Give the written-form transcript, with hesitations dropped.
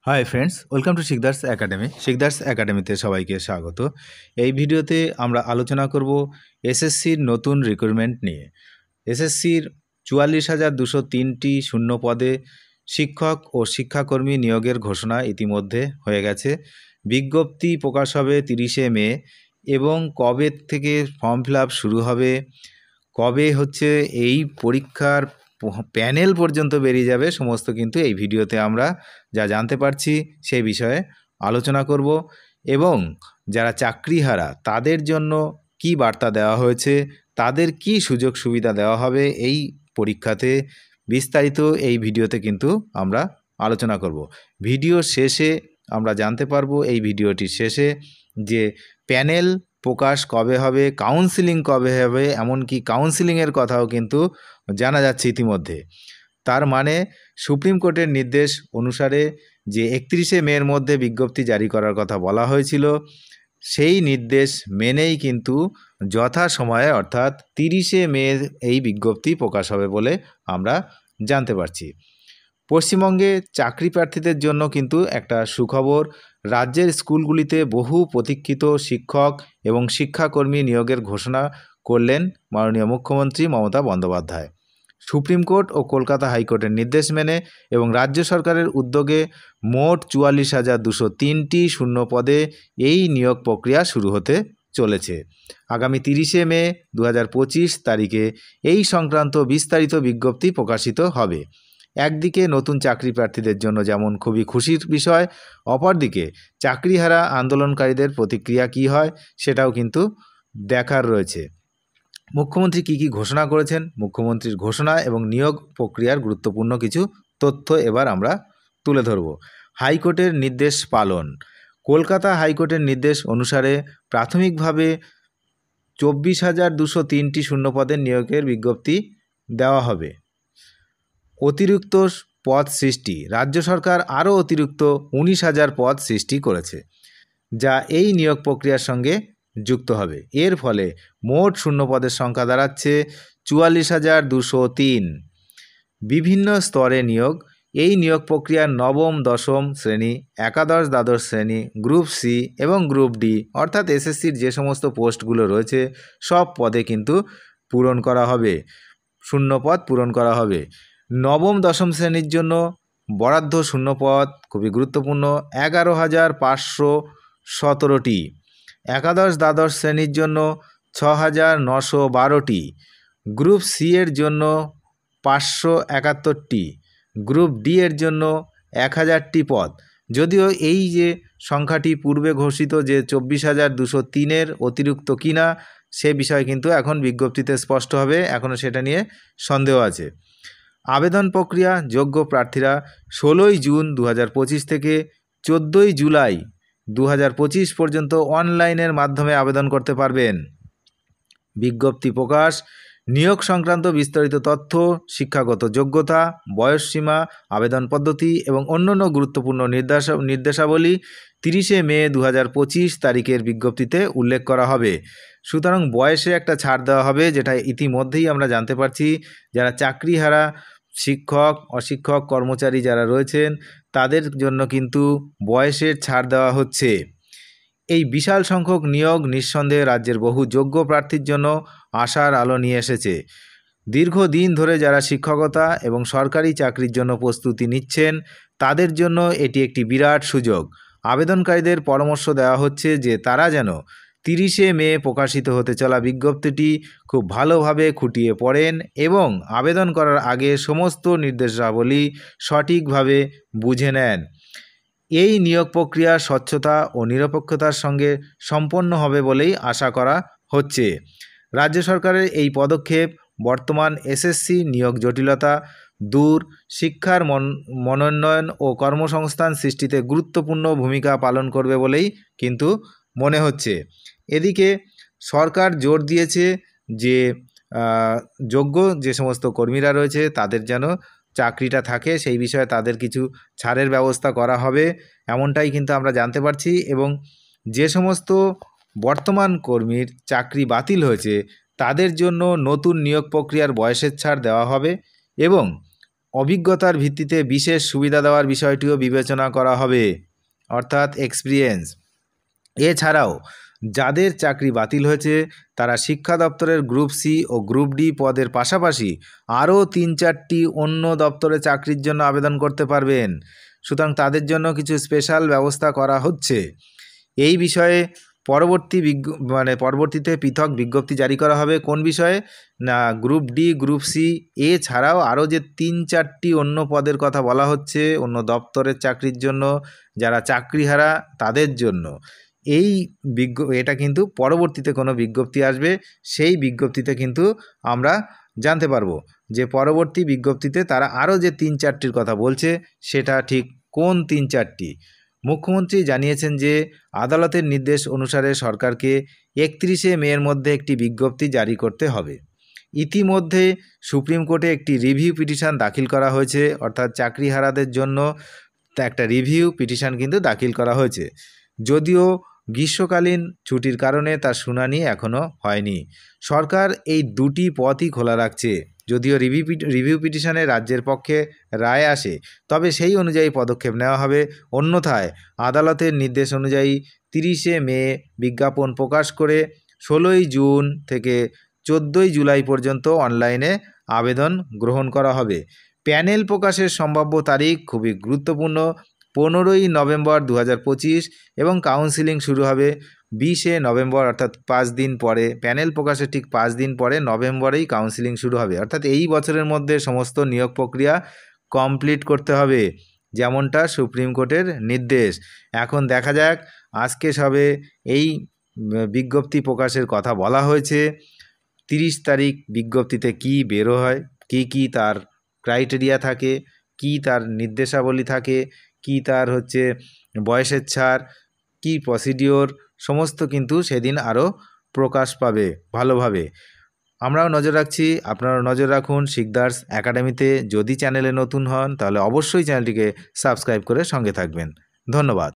Hi friends, welcome to Sikdar's academy. Sikdar's একাডেমিতে সবাইকে স্বাগত। এই ভিডিওতে আমরা আলোচনা করব এসএসসির নতুন রিক্রুটমেন্ট নিয়ে। এসএসসির 44,203টি শূন্য পদে শিক্ষক ও শিক্ষাকর্মী নিয়োগের ঘোষণা ইতিমধ্যে হয়ে গেছে। বিজ্ঞপ্তি প্রকাশ হবে 30শে মে এবং কবে থেকে ফর্ম ফিল আপ শুরু হবে, কবে হচ্ছে এই পরীক্ষার প্যানেল পর্যন্ত বেরিয়ে যাবে, সমস্ত কিন্তু এই ভিডিওতে আমরা যা জানতে পারছি সেই বিষয়ে আলোচনা করব। এবং যারা চাকরিহারা তাদের জন্য কি বার্তা দেওয়া হয়েছে, তাদের কি সুযোগ সুবিধা দেওয়া হবে এই পরীক্ষাতে, বিস্তারিত এই ভিডিওতে কিন্তু আমরা আলোচনা করব। ভিডিও শেষে আমরা জানতে পারবো, এই ভিডিওটির শেষে, যে প্যানেল প্রকাশ কবে হবে, কাউন্সিলিং কবে হবে, এমনকি কাউন্সিলিংয়ের কথাও কিন্তু জানা যাচ্ছে ইতিমধ্যে। তার মানে সুপ্রিম কোর্টের নির্দেশ অনুসারে যে 31শে মের মধ্যে বিজ্ঞপ্তি জারি করার কথা বলা হয়েছিল, সেই নির্দেশ মেনেই কিন্তু যথাসময়ে অর্থাৎ 30শে মে এই বিজ্ঞপ্তি প্রকাশ হবে বলে আমরা জানতে পারছি। পশ্চিমবঙ্গে চাকরি প্রার্থীদের জন্য কিন্তু একটা সুখবর। রাজ্যের স্কুলগুলিতে বহু প্রতীক্ষিত শিক্ষক এবং শিক্ষাকর্মী নিয়োগের ঘোষণা করলেন মাননীয় মুখ্যমন্ত্রী মমতা বন্দ্যোপাধ্যায়। সুপ্রিম কোর্ট ও কলকাতা হাইকোর্টের নির্দেশ মেনে এবং রাজ্য সরকারের উদ্যোগে মোট 44,203টি শূন্য পদে এই নিয়োগ প্রক্রিয়া শুরু হতে চলেছে। আগামী 30শে মে 2025 তারিখে এই সংক্রান্ত বিস্তারিত বিজ্ঞপ্তি প্রকাশিত হবে। একদিকে নতুন চাকরি প্রার্থীদের জন্য যেমন খুবই খুশির বিষয়, অপরদিকে চাকরিহারা আন্দোলনকারীদের প্রতিক্রিয়া কী হয় সেটাও কিন্তু দেখার রয়েছে। মুখ্যমন্ত্রী কী ঘোষণা করেছেন, মুখ্যমন্ত্রীর ঘোষণা এবং নিয়োগ প্রক্রিয়ার গুরুত্বপূর্ণ কিছু তথ্য এবার আমরা তুলে ধরব। হাইকোর্টের নির্দেশ পালন। কলকাতা হাইকোর্টের নির্দেশ অনুসারে প্রাথমিকভাবে 24,203টি শূন্যপদের নিয়োগের বিজ্ঞপ্তি দেওয়া হবে। অতিরিক্ত পদ সৃষ্টি। রাজ্য সরকার আরও অতিরিক্ত 19,000 পদ সৃষ্টি করেছে, যা এই নিয়োগ প্রক্রিয়ার সঙ্গে যুক্ত হবে। এর ফলে মোট শূন্যপদের সংখ্যা দাঁড়াচ্ছে 44,203। বিভিন্ন স্তরে নিয়োগ। এই নিয়োগ প্রক্রিয়ার নবম দশম শ্রেণী, একাদশ দ্বাদশ শ্রেণী, গ্রুপ সি এবং গ্রুপ ডি অর্থাৎ এসএসসির যে সমস্ত পোস্টগুলো রয়েছে সব পদে কিন্তু পূরণ করা হবে, শূন্যপদ পূরণ করা হবে। নবম দশম শ্রেণীর জন্য বরাদ্দ শূন্যপদ খুবই গুরুত্বপূর্ণ 11,517টি। একাদশ দ্বাদশ শ্রেণীর জন্য 6,912টি। গ্রুপ সি এর জন্য 571টি। গ্রুপ ডি এর জন্য 1,000টি পদ। যদিও এই যে সংখ্যাটি পূর্বে ঘোষিত যে 24,203-এর অতিরিক্ত কিনা সে বিষয় কিন্তু এখন বিজ্ঞপ্তিতে স্পষ্ট হবে, এখনও সেটা নিয়ে সন্দেহ আছে। আবেদন প্রক্রিয়া। যোগ্য প্রার্থীরা 16ই জুন 2025 থেকে 14ই জুলাই 2025 পর্যন্ত অনলাইনের মাধ্যমে আবেদন করতে পারবেন। বিজ্ঞপ্তি প্রকাশ। নিয়োগ সংক্রান্ত বিস্তারিত তথ্য, শিক্ষাগত যোগ্যতা, বয়সসীমা, আবেদন পদ্ধতি এবং অন্যান্য গুরুত্বপূর্ণ নির্দেশাবলী 30শে মে 2025 তারিখের বিজ্ঞপ্তিতে উল্লেখ করা হবে। সুতরাং বয়সে একটা ছাড় দেওয়া হবে, যেটা ইতিমধ্যেই আমরা জানতে পারছি। যারা চাকরিহারা শিক্ষক অশিক্ষক কর্মচারী যারা রয়েছেন তাদের জন্য কিন্তু বয়সের ছাড় দেওয়া হচ্ছে। এই বিশাল সংখ্যক নিয়োগ নিঃসন্দেহে রাজ্যের বহু যোগ্য প্রার্থীর জন্য আশার আলো নিয়ে এসেছে। দীর্ঘদিন ধরে যারা শিক্ষকতা এবং সরকারি চাকরির জন্য প্রস্তুতি নিচ্ছেন তাদের জন্য এটি একটি বিরাট সুযোগ। আবেদনকারীদের পরামর্শ দেওয়া হচ্ছে যে তারা যেন 30শে মে প্রকাশিত হতে চলা বিজ্ঞপ্তিটি খুব ভালোভাবে খুঁটিয়ে পড়েন এবং আবেদন করার আগে সমস্ত নির্দেশাবলী সঠিকভাবে বুঝে নেন। এই নিয়োগ প্রক্রিয়া স্বচ্ছতা ও নিরপেক্ষতার সঙ্গে সম্পন্ন হবে বলেই আশা করা হচ্ছে। রাজ্য সরকারের এই পদক্ষেপ বর্তমান এসএসসি নিয়োগ জটিলতা দূর, শিক্ষার মনোন্নয়ন ও কর্মসংস্থান সৃষ্টিতে গুরুত্বপূর্ণ ভূমিকা পালন করবে বলেই কিন্তু মনে হচ্ছে। এদিকে সরকার জোর দিয়েছে যে যোগ্য যে সমস্ত কর্মীরা রয়েছে তাদের যেন চাকরিটা থাকে, সেই বিষয়ে তাদের কিছু ছাড়ের ব্যবস্থা করা হবে, এমনটাই কিন্তু আমরা জানতে পারছি। এবং যে সমস্ত বর্তমান কর্মীর চাকরি বাতিল হয়েছে তাদের জন্য নতুন নিয়োগ প্রক্রিয়ার বয়সের ছাড় দেওয়া হবে এবং অভিজ্ঞতার ভিত্তিতে বিশেষ সুবিধা দেওয়ার বিষয়টিও বিবেচনা করা হবে, অর্থাৎ এক্সপিরিয়েন্স। এছাড়াও যাদের চাকরি বাতিল হয়েছে তারা শিক্ষা দপ্তরের গ্রুপ সি ও গ্রুপ ডি পদের পাশাপাশি আরও 3-4টি অন্য দপ্তরে চাকরির জন্য আবেদন করতে পারবেন। সুতরাং তাদের জন্য কিছু স্পেশাল ব্যবস্থা করা হচ্ছে। এই বিষয়ে পরবর্তীতে পৃথক বিজ্ঞপ্তি জারি করা হবে। কোন বিষয়ে? না, গ্রুপ ডি, গ্রুপ সি এছাড়াও আরও যে 3-4টি অন্য পদের কথা বলা হচ্ছে অন্য দপ্তরের চাকরির জন্য, যারা চাকরিহারা তাদের জন্য এটা কিন্তু পরবর্তীতে কোনো বিজ্ঞপ্তি আসবে, সেই বিজ্ঞপ্তিতে কিন্তু আমরা জানতে পারবো যে পরবর্তী বিজ্ঞপ্তিতে তারা আরও যে 3-4টির কথা বলছে সেটা ঠিক কোন 3-4টি। মুখ্যমন্ত্রী জানিয়েছেন যে আদালতের নির্দেশ অনুসারে সরকারকে 31শে মের মধ্যে একটি বিজ্ঞপ্তি জারি করতে হবে। ইতিমধ্যে সুপ্রিম কোর্টে একটি রিভিউ পিটিশন দাখিল করা হয়েছে, অর্থাৎ চাকরিহারাদের জন্য একটা রিভিউ পিটিশন কিন্তু দাখিল করা হয়েছে। যদিও গ্রীষ্মকালীন ছুটির কারণে তার শুনানি এখনও হয়নি। সরকার এই দুটি পথই খোলা রাখছে। যদিও রিভিউ পিটিশনে রাজ্যের পক্ষে রায় আসে তবে সেই অনুযায়ী পদক্ষেপ নেওয়া হবে। অন্যথায় আদালতের নির্দেশ অনুযায়ী 30শে মে বিজ্ঞাপন প্রকাশ করে 16ই জুন থেকে 14ই জুলাই পর্যন্ত অনলাইনে আবেদন গ্রহণ করা হবে। প্যানেল প্রকাশের সম্ভাব্য তারিখ খুবই গুরুত্বপূর্ণ, 15ই নভেম্বর 2025 এবং কাউন্সিলিং শুরু হবে 20শে নভেম্বর, অর্থাৎ 5 দিন পরে। প্যানেল প্রকাশের ঠিক 5 দিন পরে নভেম্বরেই কাউন্সিলিং শুরু হবে, অর্থাৎ এই বছরের মধ্যে সমস্ত নিয়োগ প্রক্রিয়া কমপ্লিট করতে হবে, যেমনটা সুপ্রিম কোর্টের নির্দেশ। এখন দেখা যাক, আজকে সবে এই বিজ্ঞপ্তি প্রকাশের কথা বলা হয়েছে। 30 তারিখ বিজ্ঞপ্তিতে কি বেরো হয়, কি তার ক্রাইটেরিয়া থাকে, কি তার নির্দেশাবলী থাকে, কি তার বয়সের ছাড়, কি প্রসিডিওর, সমস্ত কিন্তু সেদিন আরও প্রকাশ পাবে ভালোভাবে। আমরাও নজর রাখছি, আপনারাও নজর রাখুন শিকদার্স একাডেমিতে। যদি চ্যানেলে নতুন হন তাহলে অবশ্যই চ্যানেলটিকে সাবস্ক্রাইব করে সঙ্গে থাকবেন। ধন্যবাদ।